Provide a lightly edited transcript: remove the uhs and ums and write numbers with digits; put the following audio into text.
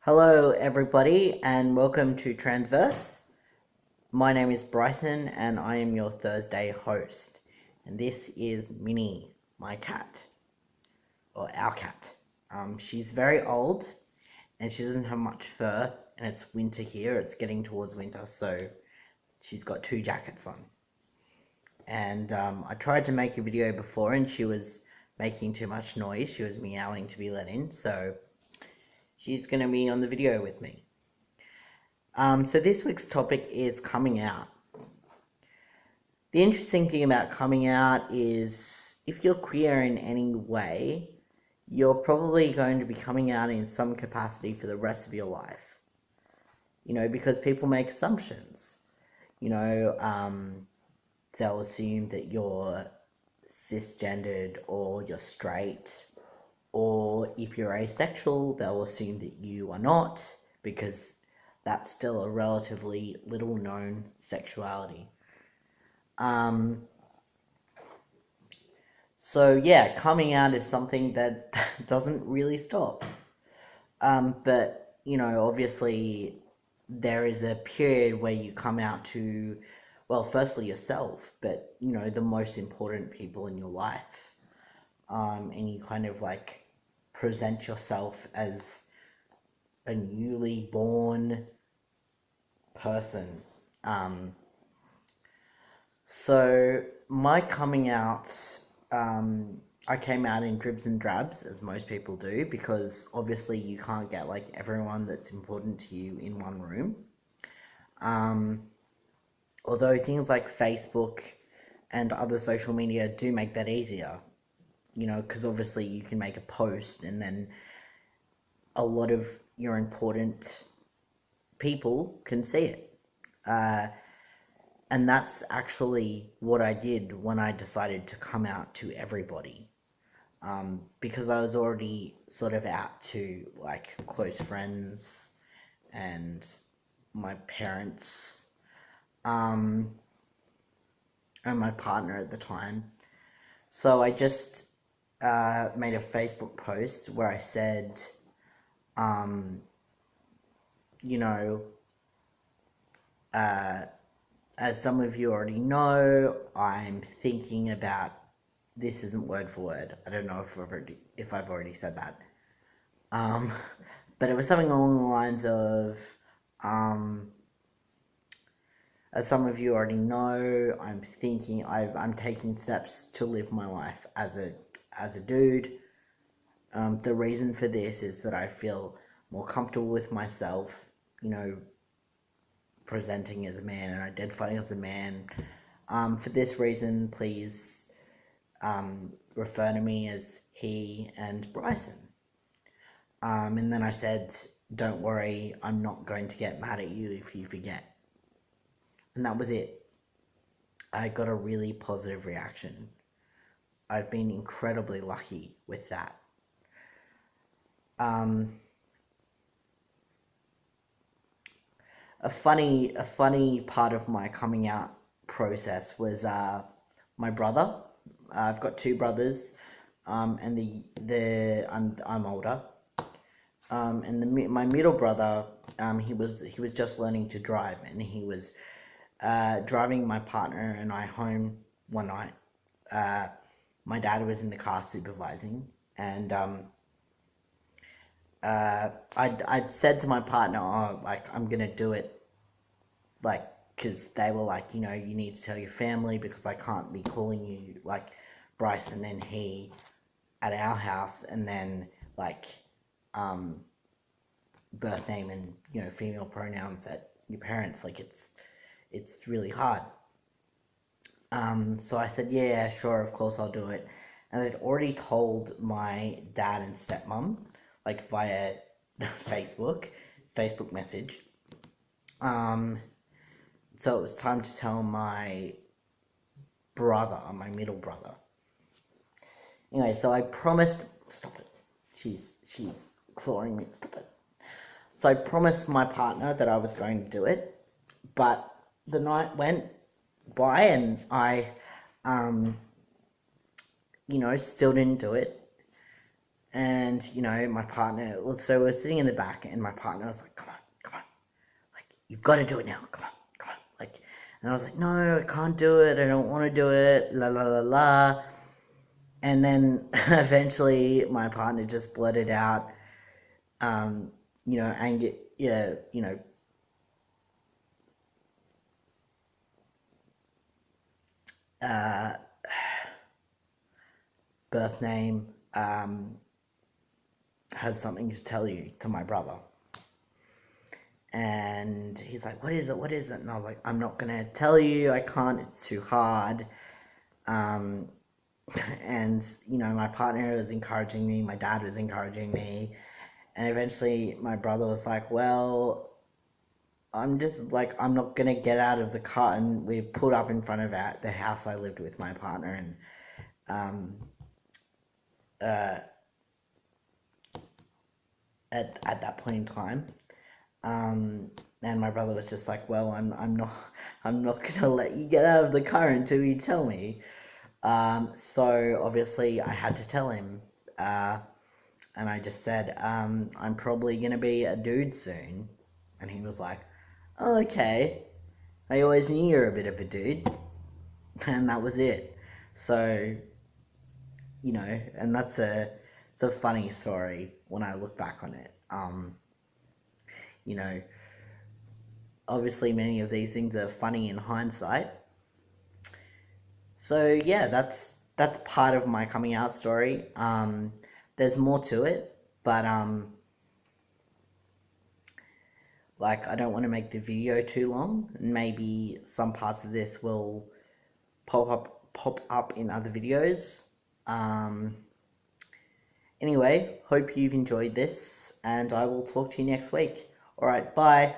Hello, everybody, and welcome to Transverse. My name is Bryson, and I am your Thursday host. And this is Minnie, my cat, or our cat. She's very old, and she doesn't have much fur, and it's winter here. It's getting towards winter, so she's got 2 jackets on. And I tried to make a video before, and she was making too much noise. She was meowing to be let in, so she's going to be on the video with me. So this week's topic is coming out. The interesting thing about coming out is if you're queer in any way, you're probably going to be coming out in some capacity for the rest of your life. Because people make assumptions. They'll assume that you're cisgendered or you're straight, or if you're asexual, they'll assume that you are not, because that's still a relatively little known sexuality. So yeah, coming out is something that doesn't really stop. But obviously there is a period where you come out to, well, firstly yourself, but the most important people in your life. And you kind of present yourself as a newly born person. So my coming out, I came out in dribs and drabs, as most people do, because obviously you can't get everyone that's important to you in one room. Although things like Facebook and other social media do make that easier, because obviously you can make a post and then a lot of your important people can see it. And that's actually what I did when I decided to come out to everybody. Because I was already sort of out to close friends and my parents, and my partner at the time. So I just made a Facebook post where I said, as some of you already know, I'm thinking about, this isn't word for word, I don't know if I've already said that, but it was something along the lines of, as some of you already know, I'm taking steps to live my life as a dude. The reason for this is that I feel more comfortable with myself, presenting as a man and identifying as a man. For this reason, please refer to me as he and Bryson. And then I said, don't worry, I'm not going to get mad at you if you forget. And that was it. I got a really positive reaction. I've been incredibly lucky with that. A funny part of my coming out process was my brother. I've got 2 brothers, and I'm older. And my middle brother, he was just learning to drive, and he was driving my partner and I home one night. My dad was in the car supervising, and I'd said to my partner, I'm gonna do it, because they were you need to tell your family, because I can't be calling you Bryson and he at our house, and then birth name and female pronouns at your parents. It's really hard. So I said, yeah, sure, of course I'll do it. And I'd already told my dad and stepmom, via Facebook message. So it was time to tell my brother, my middle brother. Anyway, so I promised, stop it, she's clawing me, stop it. So I promised my partner that I was going to do it, but the night went by and I, still didn't do it. And, you know, my partner, so we're sitting in the back, and my partner was like, come on, like, you've got to do it now, come on, like, and I was like, no, I can't do it, I don't want to do it, la la la la. And then eventually my partner just blurted out, you know, anger, yeah, you know, birth name, has something to tell you, to my brother. And he's like, what is it? And I was like, I'm not going to tell you, I can't, it's too hard. And, you know, my partner was encouraging me, my dad was encouraging me. And eventually my brother was like, well, I'm just like, I'm not going to get out of the car. And we pulled up in front of the house I lived with my partner. And at that point in time, and my brother was just like, well, I'm not gonna let you get out of the car until you tell me. So obviously I had to tell him, and I just said, I'm probably gonna be a dude soon. And he was like, oh, okay, I always knew you were a bit of a dude. And that was it. So, you know, and it's a funny story when I look back on it. You know, obviously many of these things are funny in hindsight. So yeah, that's part of my coming out story. There's more to it, but like, I don't want to make the video too long. Maybe some parts of this will pop up in other videos. Anyway, hope you've enjoyed this, and I will talk to you next week. Alright, bye.